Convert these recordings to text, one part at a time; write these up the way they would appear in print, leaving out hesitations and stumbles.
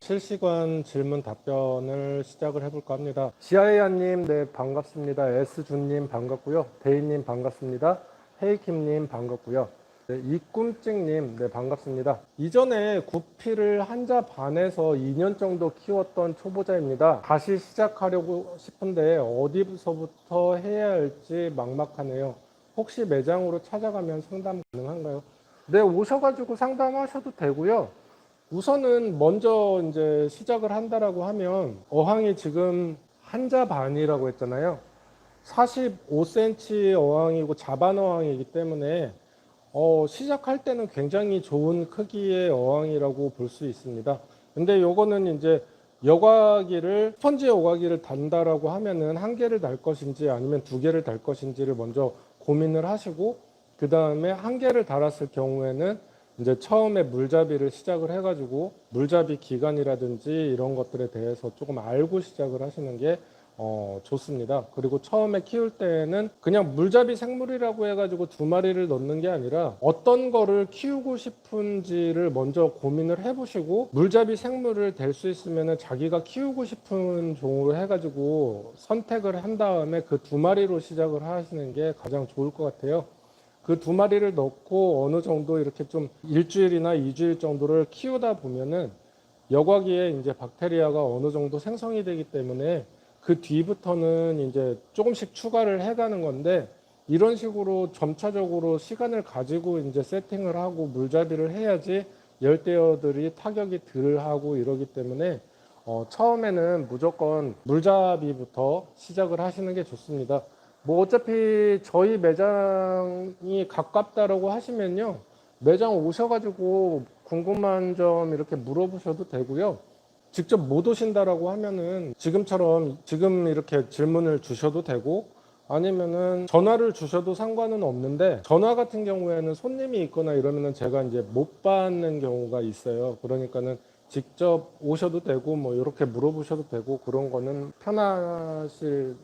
실시간 질문 답변을 시작을 해볼까 합니다. 지아이아님, 네, 반갑습니다. S준님, 반갑고요. 데이님, 반갑습니다. 헤이킴님, 반갑고요. 네, 이꿈찍님, 네, 반갑습니다. 이전에 구피를 한자 반에서 2년 정도 키웠던 초보자입니다. 다시 시작하려고 싶은데 어디서부터 해야 할지 막막하네요. 혹시 매장으로 찾아가면 상담 가능한가요? 네, 오셔가지고 상담하셔도 되고요. 우선은 먼저 이제 시작을 한다라고 하면 어항이 지금 한자 반이라고 했잖아요. 45cm 어항이고 자반 어항이기 때문에 시작할 때는 굉장히 좋은 크기의 어항이라고 볼 수 있습니다. 근데 요거는 이제 여과기를 스펀지 여과기를 단다라고 하면은 한 개를 달 것인지 아니면 두 개를 달 것인지를 먼저 고민을 하시고, 그 다음에 한 개를 달았을 경우에는 이제 처음에 물잡이를 시작을 해가지고 물잡이 기간이라든지 이런 것들에 대해서 조금 알고 시작을 하시는 게 좋습니다. 그리고 처음에 키울 때는 그냥 물잡이 생물이라고 해가지고 두 마리를 넣는 게 아니라 어떤 거를 키우고 싶은지를 먼저 고민을 해보시고, 물잡이 생물을 될 수 있으면 자기가 키우고 싶은 종으로 해가지고 선택을 한 다음에 그 두 마리로 시작을 하시는 게 가장 좋을 것 같아요. 그 두 마리를 넣고 어느 정도 이렇게 좀 일주일이나 이주일 정도를 키우다 보면은 여과기에 이제 박테리아가 어느 정도 생성이 되기 때문에 그 뒤부터는 이제 조금씩 추가를 해가는 건데, 이런 식으로 점차적으로 시간을 가지고 이제 세팅을 하고 물잡이를 해야지 열대어들이 타격이 덜 하고 이러기 때문에 처음에는 무조건 물잡이부터 시작을 하시는 게 좋습니다. 뭐 어차피 저희 매장이 가깝다라고 하시면요, 매장 오셔가지고 궁금한 점 이렇게 물어보셔도 되고요. 직접 못 오신다라고 하면은 지금처럼 지금 이렇게 질문을 주셔도 되고, 아니면은 전화를 주셔도 상관은 없는데, 전화 같은 경우에는 손님이 있거나 이러면은 제가 이제 못 받는 경우가 있어요. 그러니까는 직접 오셔도 되고 뭐 이렇게 물어보셔도 되고, 그런 거는 편하실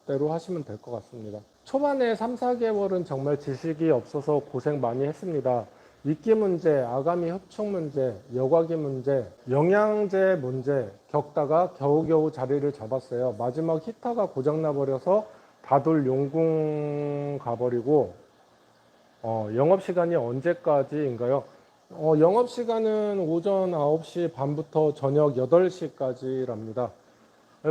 대로 하시면 될 것 같습니다. 초반에 3, 4개월은 정말 지식이 없어서 고생 많이 했습니다. 이끼 문제, 아가미 흡축 문제, 여과기 문제, 영양제 문제 겪다가 겨우겨우 자리를 잡았어요. 마지막 히터가 고장나 버려서 다돌 용궁 가버리고, 영업시간이 언제까지인가요? 영업시간은 오전 9시 반부터 저녁 8시까지랍니다.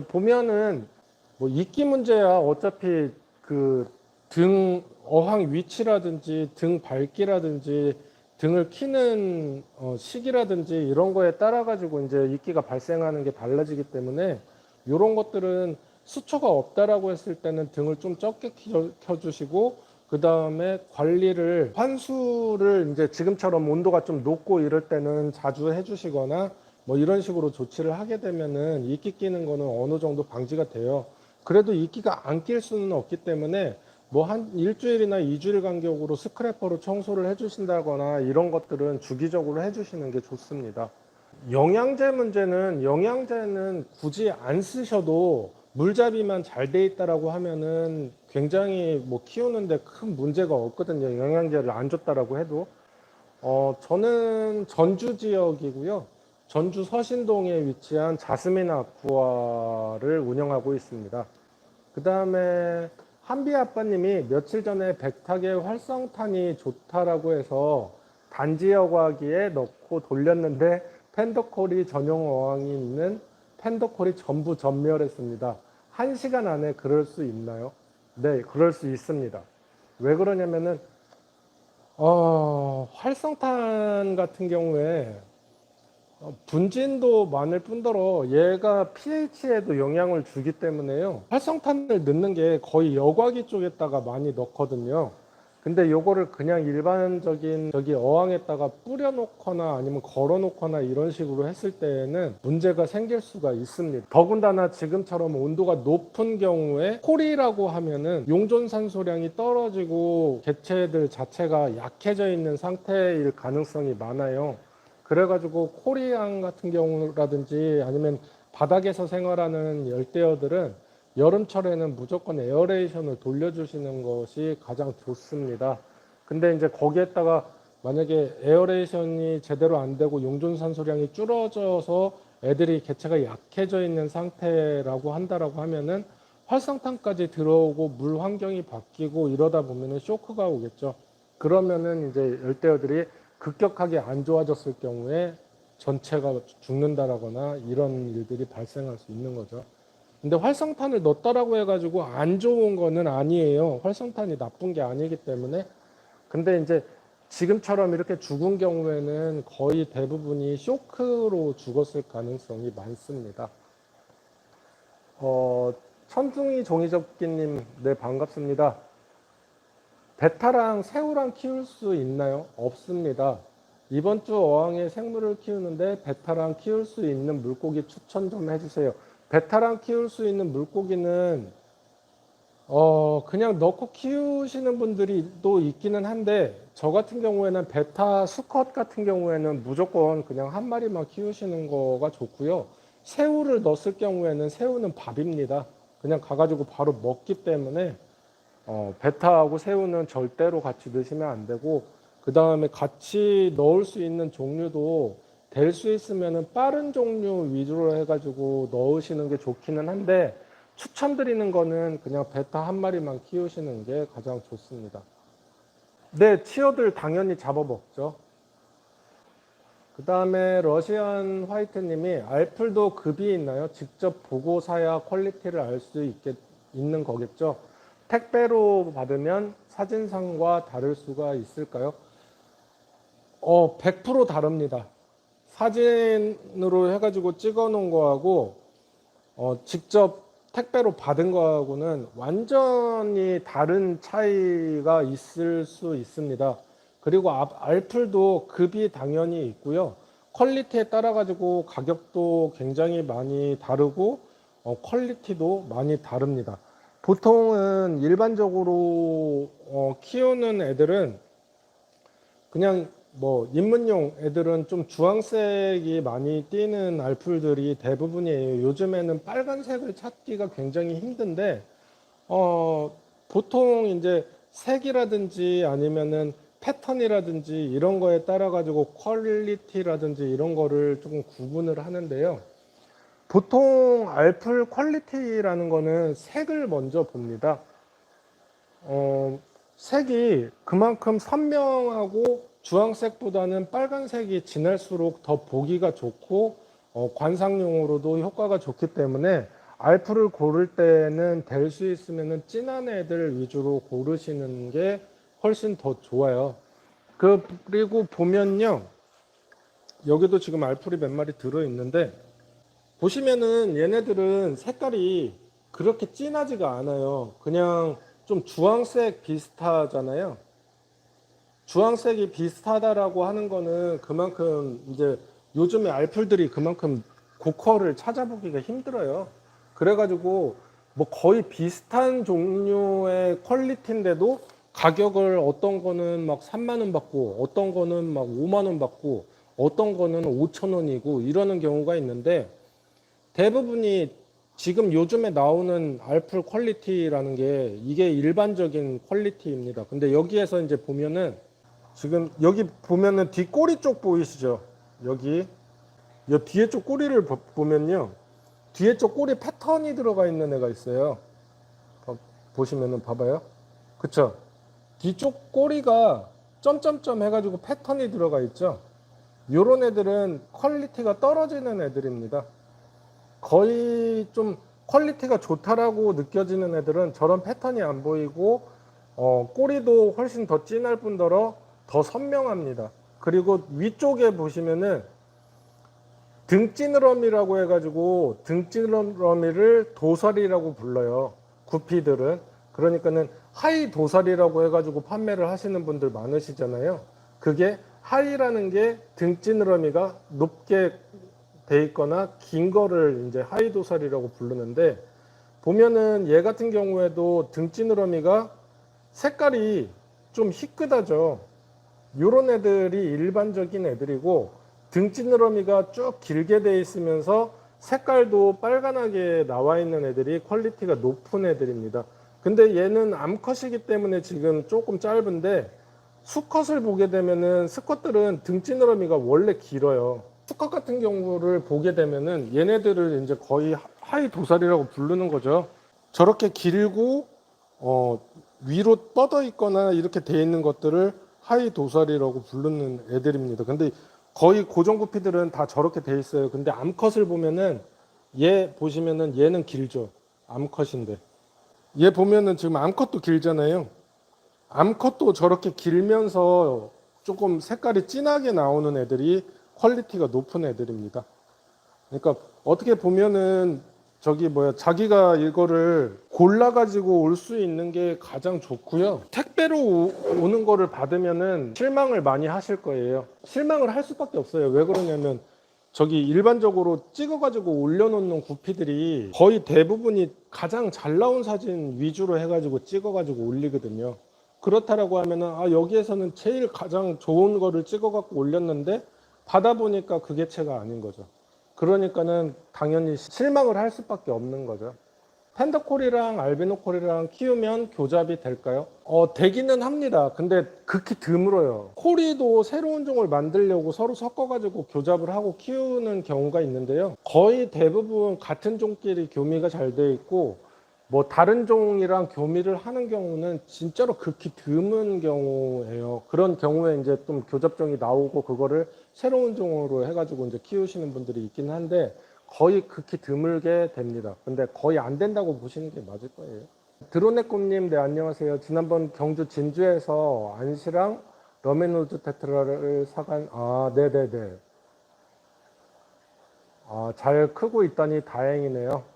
보면은 뭐 이끼 문제야 어차피 그 등 어항 위치라든지 등 밝기라든지 등을 키는 시기라든지 이런 거에 따라 가지고 이제 이끼가 발생하는 게 달라지기 때문에, 이런 것들은 수초가 없다라고 했을 때는 등을 좀 적게 켜주시고, 그 다음에 관리를 환수를 이제 지금처럼 온도가 좀 높고 이럴 때는 자주 해주시거나 뭐 이런 식으로 조치를 하게 되면은 이끼 끼는 거는 어느 정도 방지가 돼요. 그래도 이끼가 안 낄 수는 없기 때문에 뭐 한 일주일이나 이주일 간격으로 스크래퍼로 청소를 해주신다거나 이런 것들은 주기적으로 해주시는 게 좋습니다. 영양제 문제는, 영양제는 굳이 안 쓰셔도 물잡이만 잘 돼 있다라고 하면은 굉장히 뭐 키우는데 큰 문제가 없거든요. 영양제를 안 줬다라고 해도. 저는 전주 지역이고요. 전주 서신동에 위치한 자스민 아쿠아를 운영하고 있습니다. 그 다음에 한비 아빠님이 며칠 전에 백탁의 활성탄이 좋다라고 해서 단지 여과기에 넣고 돌렸는데 펜더콜이 전용 어항이 있는 펜더콜이 전부 전멸했습니다. 1시간 안에 그럴 수 있나요? 네, 그럴 수 있습니다. 왜 그러냐면은 활성탄 같은 경우에 분진도 많을 뿐더러 얘가 pH에도 영향을 주기 때문에요. 활성탄을 넣는 게 거의 여과기 쪽에다가 많이 넣거든요. 근데 요거를 그냥 일반적인 저기 어항에다가 뿌려 놓거나 아니면 걸어 놓거나 이런 식으로 했을 때에는 문제가 생길 수가 있습니다. 더군다나 지금처럼 온도가 높은 경우에 콜이라고 하면은 용존산소량이 떨어지고 개체들 자체가 약해져 있는 상태일 가능성이 많아요. 그래가지고 코리안 같은 경우라든지 아니면 바닥에서 생활하는 열대어들은 여름철에는 무조건 에어레이션을 돌려주시는 것이 가장 좋습니다. 근데 이제 거기에다가 만약에 에어레이션이 제대로 안 되고 용존산소량이 줄어져서 애들이 개체가 약해져 있는 상태라고 한다라고 하면은 활성탄까지 들어오고 물 환경이 바뀌고 이러다 보면은 쇼크가 오겠죠. 그러면은 이제 열대어들이 급격하게 안 좋아졌을 경우에 전체가 죽는다라거나 이런 일들이 발생할 수 있는 거죠. 근데 활성탄을 넣었다라고 해가지고 안 좋은 거는 아니에요. 활성탄이 나쁜 게 아니기 때문에. 근데 이제 지금처럼 이렇게 죽은 경우에는 거의 대부분이 쇼크로 죽었을 가능성이 많습니다. 천둥이 종이접기님, 네, 반갑습니다. 베타랑 새우랑 키울 수 있나요? 없습니다. 이번 주 어항에 생물을 키우는데 베타랑 키울 수 있는 물고기 추천 좀 해주세요. 베타랑 키울 수 있는 물고기는 그냥 넣고 키우시는 분들이 또 있기는 한데, 저 같은 경우에는 베타 수컷 같은 경우에는 무조건 그냥 한 마리만 키우시는 거가 좋고요. 새우를 넣었을 경우에는 새우는 밥입니다. 그냥 가가지고 바로 먹기 때문에 베타하고 새우는 절대로 같이 넣으시면 안 되고, 그 다음에 같이 넣을 수 있는 종류도 될 수 있으면 빠른 종류 위주로 해가지고 넣으시는 게 좋기는 한데, 추천드리는 거는 그냥 베타 한 마리만 키우시는 게 가장 좋습니다. 네, 치어들 당연히 잡아먹죠. 그 다음에 러시안 화이트님이 알풀도 급이 있나요? 직접 보고 사야 퀄리티를 알 수 있는 거겠죠. 택배로 받으면 사진상과 다를 수가 있을까요? 100% 다릅니다. 사진으로 해가지고 찍어 놓은 거하고 직접 택배로 받은 거하고는 완전히 다른 차이가 있을 수 있습니다. 그리고 알풀도 급이 당연히 있고요. 퀄리티에 따라 가지고 가격도 굉장히 많이 다르고 퀄리티도 많이 다릅니다. 보통은 일반적으로 키우는 애들은 그냥 뭐 입문용 애들은 좀 주황색이 많이 띄는 알풀들이 대부분이에요. 요즘에는 빨간색을 찾기가 굉장히 힘든데 보통 이제 색이라든지 아니면은 패턴이라든지 이런 거에 따라 가지고 퀄리티라든지 이런 거를 조금 구분을 하는데요. 보통 알풀 퀄리티라는 거는 색을 먼저 봅니다. 색이 그만큼 선명하고 주황색보다는 빨간색이 진할수록 더 보기가 좋고 관상용으로도 효과가 좋기 때문에 알풀을 고를 때는 될 수 있으면 진한 애들 위주로 고르시는 게 훨씬 더 좋아요. 그리고 보면요, 여기도 지금 알풀이 몇 마리 들어있는데 보시면은 얘네들은 색깔이 그렇게 진하지가 않아요. 그냥 좀 주황색 비슷하잖아요. 주황색이 비슷하다라고 하는 거는 그만큼 이제 요즘에 알풀들이 그만큼 고퀄을 찾아보기가 힘들어요. 그래가지고 뭐 거의 비슷한 종류의 퀄리티인데도 가격을 어떤 거는 막 3만 원 받고 어떤 거는 막 5만 원 받고 어떤 거는 5천 원이고 이러는 경우가 있는데, 대부분이 지금 요즘에 나오는 알풀 퀄리티라는 게 이게 일반적인 퀄리티입니다. 근데 여기에서 이제 보면은 지금 여기 보면은 뒷꼬리 쪽 보이시죠? 여기 이 뒤에 쪽 꼬리를 보면요, 뒤에 쪽 꼬리 패턴이 들어가 있는 애가 있어요. 보시면은 봐봐요. 그쵸? 뒤쪽 꼬리가 점점점 해가지고 패턴이 들어가 있죠. 요런 애들은 퀄리티가 떨어지는 애들입니다. 거의 좀 퀄리티가 좋다라고 느껴지는 애들은 저런 패턴이 안 보이고 꼬리도 훨씬 더 진할 뿐더러 더 선명합니다. 그리고 위쪽에 보시면은 등지느러미라고 해가지고 등지느러미를 도살이라고 불러요. 구피들은. 그러니까는 하이 도살이라고 해가지고 판매를 하시는 분들 많으시잖아요. 그게 하이라는 게 등지느러미가 높게 돼 있거나 긴 거를 이제 하이 도살이라고 부르는데, 보면은 얘 같은 경우에도 등지느러미가 색깔이 좀 희끗하죠. 요런 애들이 일반적인 애들이고, 등지느러미가 쭉 길게 돼 있으면서 색깔도 빨간하게 나와 있는 애들이 퀄리티가 높은 애들입니다. 근데 얘는 암컷이기 때문에 지금 조금 짧은데, 수컷을 보게 되면은 수컷들은 등지느러미가 원래 길어요. 수컷 같은 경우를 보게 되면은 얘네들을 이제 거의 하이 도살이라고 부르는 거죠. 저렇게 길고 위로 뻗어 있거나 이렇게 돼 있는 것들을 하이 도살이라고 부르는 애들입니다. 근데 거의 고종구피들은 다 저렇게 돼 있어요. 근데 암컷을 보면은 얘 보시면은 얘는 길죠. 암컷인데 얘 보면은 지금 암컷도 길잖아요. 암컷도 저렇게 길면서 조금 색깔이 진하게 나오는 애들이 퀄리티가 높은 애들입니다. 그러니까 어떻게 보면은 저기 뭐야 자기가 이거를 골라 가지고 올 수 있는 게 가장 좋고요. 택배로 오는 거를 받으면은 실망을 많이 하실 거예요. 실망을 할 수밖에 없어요. 왜 그러냐면 저기 일반적으로 찍어 가지고 올려놓는 구피들이 거의 대부분이 가장 잘 나온 사진 위주로 해가지고 찍어 가지고 올리거든요. 그렇다라고 하면은 여기에서는 제일 가장 좋은 거를 찍어 갖고 올렸는데 받아보니까 그 개체가 아닌 거죠. 그러니까는 당연히 실망을 할 수밖에 없는 거죠. 펜더콜이랑 알비노콜이랑 키우면 교잡이 될까요? 되기는 합니다. 근데 극히 드물어요. 코리도 새로운 종을 만들려고 서로 섞어가지고 교잡을 하고 키우는 경우가 있는데요. 거의 대부분 같은 종끼리 교미가 잘 돼 있고 뭐 다른 종이랑 교미를 하는 경우는 진짜로 극히 드문 경우예요. 그런 경우에 이제 좀 교잡종이 나오고 그거를 새로운 종으로 해가지고 이제 키우시는 분들이 있긴 한데 거의 극히 드물게 됩니다. 근데 거의 안 된다고 보시는 게 맞을 거예요. 드로네꿈님, 네, 안녕하세요. 지난번 경주 진주에서 안시랑 러메노즈 테트라를 사간, 네네네. 잘 크고 있다니 다행이네요.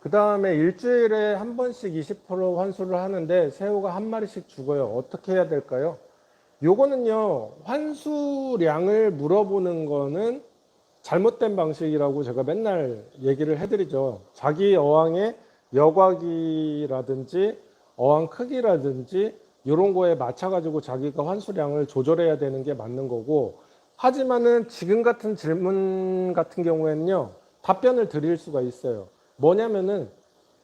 그 다음에 일주일에 한 번씩 20% 환수를 하는데 새우가 한 마리씩 죽어요. 어떻게 해야 될까요? 요거는요, 환수량을 물어보는 거는 잘못된 방식이라고 제가 맨날 얘기를 해드리죠. 자기 어항의 여과기라든지 어항 크기라든지 이런 거에 맞춰가지고 자기가 환수량을 조절해야 되는 게 맞는 거고, 하지만은 지금 같은 질문 같은 경우에는요, 답변을 드릴 수가 있어요. 뭐냐면은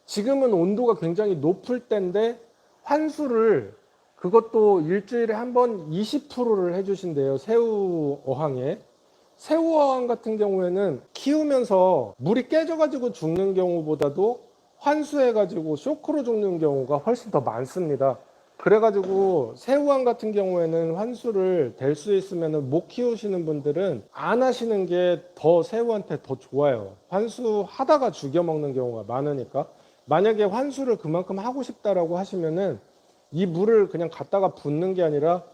지금은 온도가 굉장히 높을 때인데 환수를 그것도 일주일에 한 번 20%를 해주신대요. 새우 어항에. 새우어항 같은 경우에는 키우면서 물이 깨져가지고 죽는 경우보다도 환수해가지고 쇼크로 죽는 경우가 훨씬 더 많습니다. 그래가지고 새우항 같은 경우에는 환수를 될 수 있으면 못 키우시는 분들은 안 하시는 게 더 새우한테 더 좋아요. 환수하다가 죽여먹는 경우가 많으니까. 만약에 환수를 그만큼 하고 싶다라고 하시면은 이 물을 그냥 갖다가 붓는 게 아니라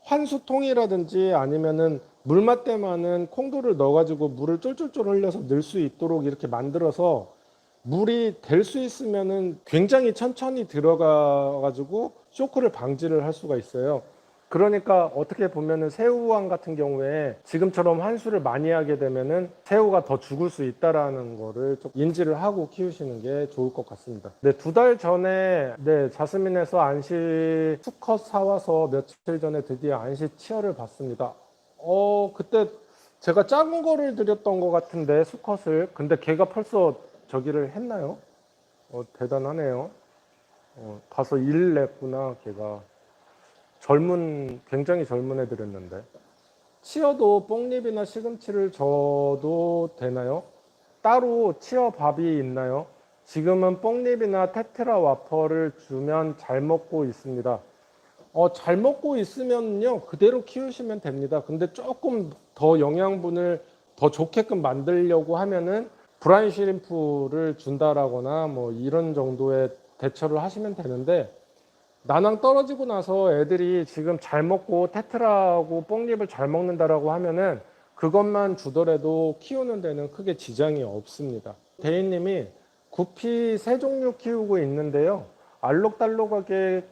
환수통이라든지 아니면은 물맛 많은 콩돌을 넣어가지고 물을 쫄쫄쫄 흘려서 넣을 수 있도록 이렇게 만들어서 물이 될 수 있으면은 굉장히 천천히 들어가가지고 쇼크를 방지를 할 수가 있어요. 그러니까 어떻게 보면은 새우왕 같은 경우에 지금처럼 환수를 많이 하게 되면은 새우가 더 죽을 수 있다라는 거를 좀 인지를 하고 키우시는 게 좋을 것 같습니다. 네, 2달 전에 자스민에서 안시 수컷 사와서 며칠 전에 드디어 안시 치어를 봤습니다. 그때 제가 작은 거를 드렸던 것 같은데 수컷을. 근데 걔가 벌써 저기를 했나요? 대단하네요. 가서 일 냈구나 걔가. 굉장히 젊은 애들이었는데. 치어도 뽕잎이나 시금치를 줘도 되나요? 따로 치어 밥이 있나요? 지금은 뽕잎이나 테트라 와퍼를 주면 잘 먹고 있습니다. 잘 먹고 있으면요 그대로 키우시면 됩니다. 근데 조금 더 영양분을 더 좋게끔 만들려고 하면은 브라인 시림프를 준다라거나 뭐 이런 정도의 대처를 하시면 되는데, 나낭 떨어지고 나서 애들이 지금 잘 먹고 테트라하고 뽕잎을 잘 먹는다라고 하면은 그것만 주더라도 키우는 데는 크게 지장이 없습니다. 대인님이 구피 세 종류 키우고 있는데요. 알록달록하게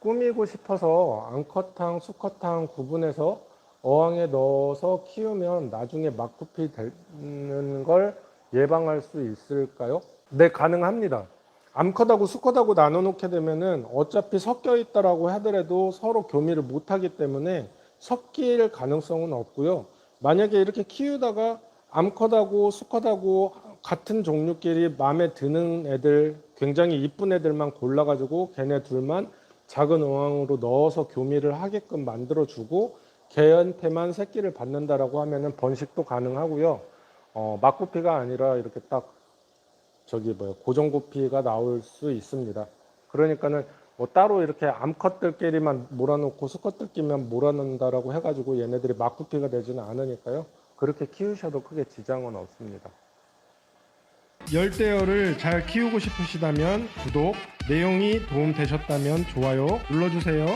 꾸미고 싶어서 암컷탕, 수컷탕 구분해서 어항에 넣어서 키우면 나중에 막구피 되는 걸 예방할 수 있을까요? 네, 가능합니다. 암컷하고 수컷하고 나눠 놓게 되면은 어차피 섞여 있다라고 하더라도 서로 교미를 못 하기 때문에 섞일 가능성은 없고요. 만약에 이렇게 키우다가 암컷하고 수컷하고 같은 종류끼리 마음에 드는 애들, 굉장히 이쁜 애들만 골라가지고 걔네 둘만 작은 어항으로 넣어서 교미를 하게끔 만들어주고 개한테만 새끼를 받는다라고 하면은 번식도 가능하고요. 막구피가 아니라 이렇게 딱 고정구피가 나올 수 있습니다. 그러니까는 뭐 따로 이렇게 암컷들끼리만 몰아놓고 수컷들끼리만 몰아놓는다라고 해가지고 얘네들이 막구피가 되지는 않으니까요. 그렇게 키우셔도 크게 지장은 없습니다. 열대어를 잘 키우고 싶으시다면 구독, 내용이 도움되셨다면 좋아요 눌러주세요.